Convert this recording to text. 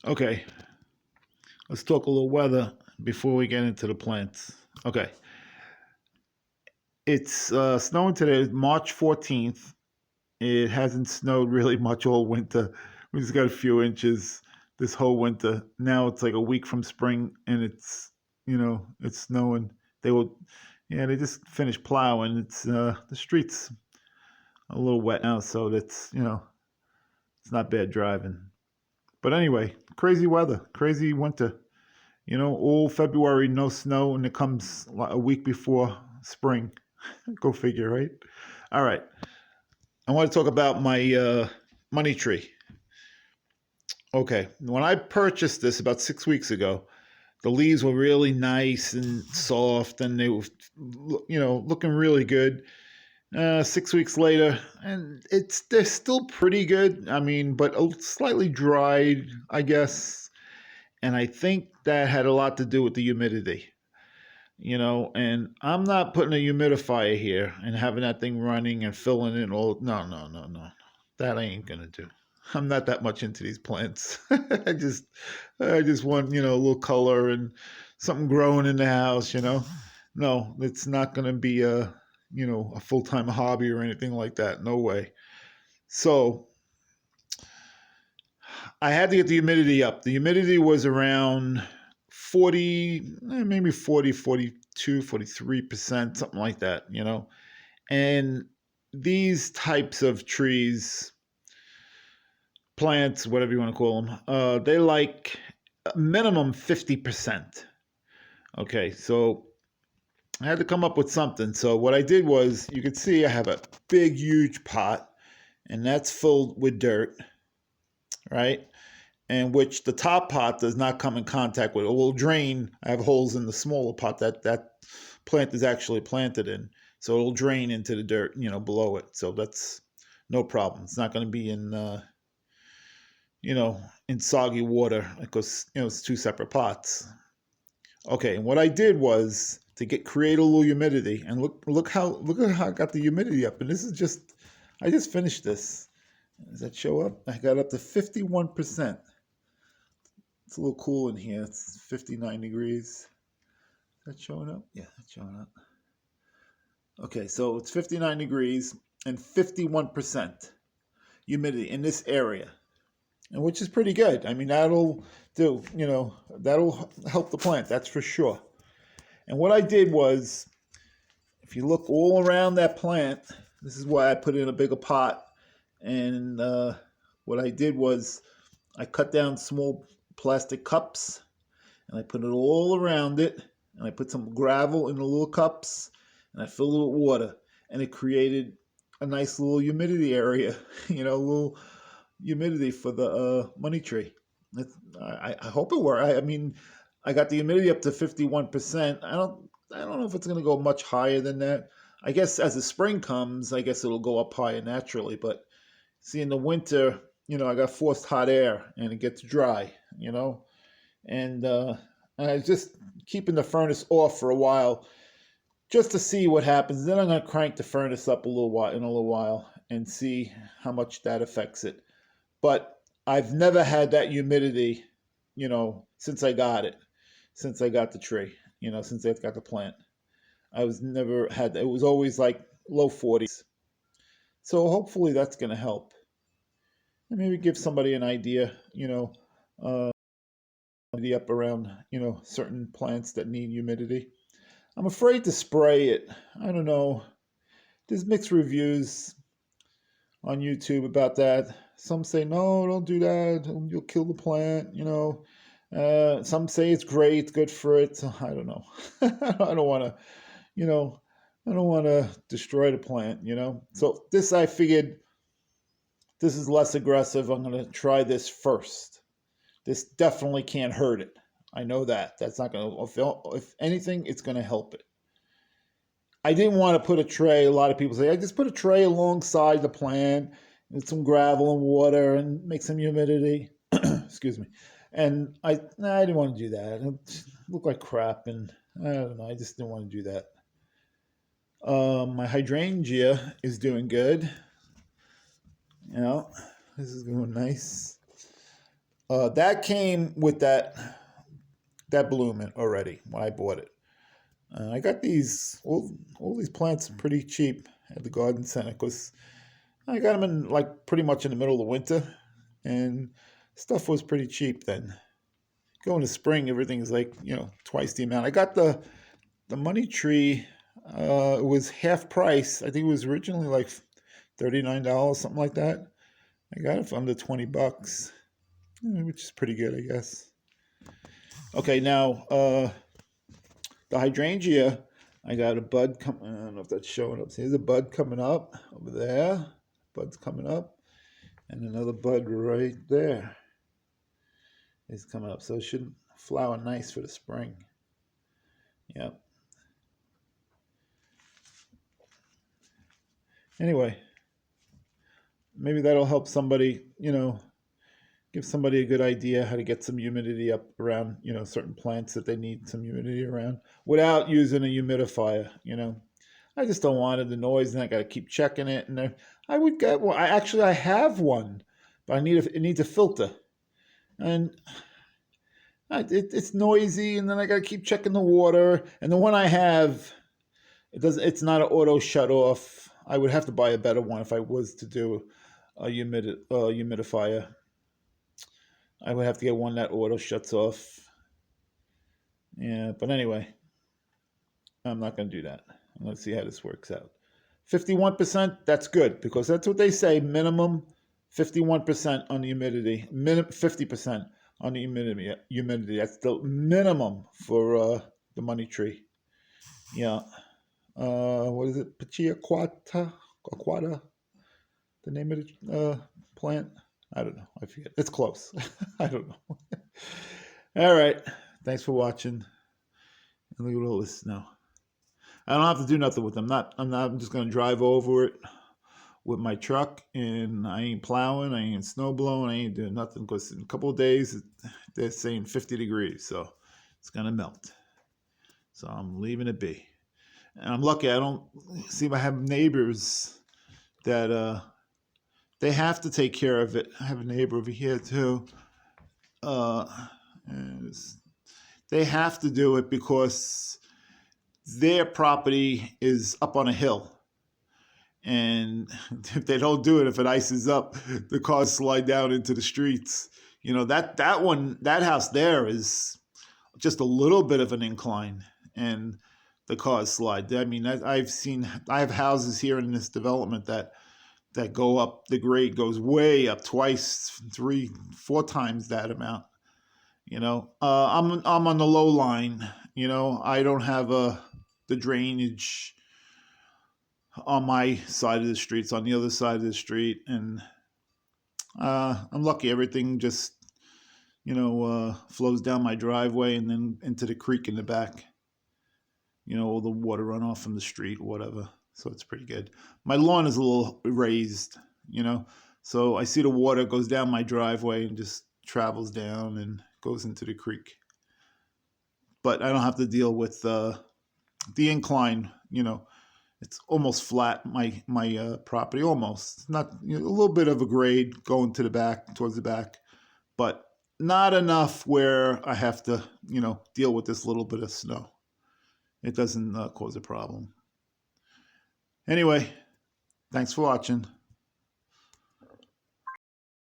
Okay, let's talk a little weather before we get into the plants. Okay, it's snowing today, March 14th. It hasn't snowed really much all winter. We just got a few inches this whole winter. Now it's like a week from spring, and it's snowing. They will, yeah, they just finished plowing. It's the streets a little wet now, so it's not bad driving. But anyway, crazy weather, crazy winter. All February, no snow, and it comes a week before spring. Go figure, right? All right. I want to talk about my money tree. Okay. When I purchased this about 6 weeks ago, the leaves were really nice and soft, and they were, looking really good. 6 weeks later, and they're still pretty good. I mean, but slightly dried, I guess. And I think that had a lot to do with the humidity. And I'm not putting a humidifier here and having that thing running and filling it all. No, no, no, no. That I ain't gonna do. I'm not that much into these plants. I just want, a little color and something growing in the house. No, it's not gonna be a full-time hobby or anything like that. No way. So I had to get the humidity up. The humidity was around 40, maybe 40, 42, 43%, something like that. And these types of trees, plants, whatever you want to call them, they like minimum 50%. Okay, so I had to come up with something. So what I did was, you could see I have a big, huge pot, and that's filled with dirt, right? And which the top pot does not come in contact with. It will drain. I have holes in the smaller pot that plant is actually planted in, so it'll drain into the dirt, below it. So that's no problem. It's not going to be in soggy water because it's two separate pots. Okay, and what I did was to create a little humidity, and look at how I got the humidity up. And this is I just finished this. Does that show up? I got up to 51%. It's a little cool in here. It's 59 degrees. Is that showing up? Yeah, that's showing up. Okay, so it's 59 degrees and 51% humidity in this area, and which is pretty good. I mean, that'll help the plant, that's for sure. And what I did was, if you look all around that plant, this is why I put it in a bigger pot. And what I did was, I cut down small plastic cups, and I put it all around it, and I put some gravel in the little cups, and I filled it with water, and it created a nice little humidity area, a little humidity for the money tree. I hope it worked. I mean, I got the humidity up to 51%. I don't know if it's going to go much higher than that. I guess as the spring comes, I guess it'll go up higher naturally. But see, in the winter, I got forced hot air, and it gets dry. And I was just keeping the furnace off for a while just to see what happens. Then I'm going to crank the furnace up in a little while and see how much that affects it. But I've never had that humidity, since I got it, since I got the tree, since I got the plant. I was never had, it was always like low 40s. So hopefully that's going to help. And maybe give somebody an idea, uh, humidity up around, certain plants that need humidity. I'm afraid to spray it. I don't know. There's mixed reviews on YouTube about that. Some say, no, don't do that. You'll kill the plant. Some say it's great, good for it. I don't know. I don't want to, you know, I don't want to destroy the plant. So I figured this is less aggressive. I'm going to try this first. This definitely can't hurt it. I know that. That's not going to, if anything, it's going to help it. I didn't want to put a tray. A lot of people say, I just put a tray alongside the plant with some gravel and water and make some humidity. Excuse me. And I didn't want to do that. It looked like crap, and I don't know. I just didn't want to do that. My hydrangea is doing good. This is going nice. That came with that blooming already when I bought it. I got all these plants pretty cheap at the garden center because I got them in like pretty much in the middle of the winter, and stuff was pretty cheap then. Going to spring, everything's like twice the amount. I got the money tree. It was half price. I think it was originally like $39, something like that. I got it for under $20, which is pretty good, I guess. Okay, now the hydrangea, I got a bud I don't know if that's showing up. See, there's a bud coming up over there. Bud's coming up, and another bud right there is coming up. So it should flower nice for the spring. Yep. Anyway, maybe that'll help somebody, give somebody a good idea how to get some humidity up around, certain plants that they need some humidity around without using a humidifier. I just don't want the noise, and I got to keep checking it. And I would get one. I have one, but it needs a filter, and it's noisy. And then I got to keep checking the water. And the one I have, it's not an auto shut off. I would have to buy a better one if I was to do a humidifier. I would have to get one that auto shuts off. Yeah, but anyway, I'm not going to do that. I'm going to see how this works out. 51%, that's good, because that's what they say, minimum 51% on the humidity, 50% on the humidity. That's the minimum for the money tree. Yeah. What is it? Aquata? The name of the plant? I don't know. I forget. It's close. I don't know. All right. Thanks for watching. And look at all this snow. I don't have to do nothing with them. I'm just gonna drive over it with my truck, and I ain't plowing, I ain't snow blowing, I ain't doing nothing, because in a couple of days they're saying 50 degrees, so it's gonna melt. So I'm leaving it be. And I'm lucky I don't see if I have neighbors that they have to take care of it. I have a neighbor over here too. They have to do it because their property is up on a hill. And if they don't do it, if it ices up, the cars slide down into the streets. That house there is just a little bit of an incline, and the cars slide. I mean, I have houses here in this development that go up. The grade goes way up, twice, 3, 4 times that amount. I'm on the low line. I don't have the drainage on my side of the street. It's on the other side of the street, and I'm lucky. Everything just flows down my driveway and then into the creek in the back. All the water runoff from the street, whatever. So it's pretty good. My lawn is a little raised, so I see the water goes down my driveway and just travels down and goes into the creek. But I don't have to deal with the incline. It's almost flat. My property, almost, not a little bit of a grade going to the back, towards the back, but not enough where I have to deal with this little bit of snow. It doesn't cause a problem. Anyway, thanks for watching.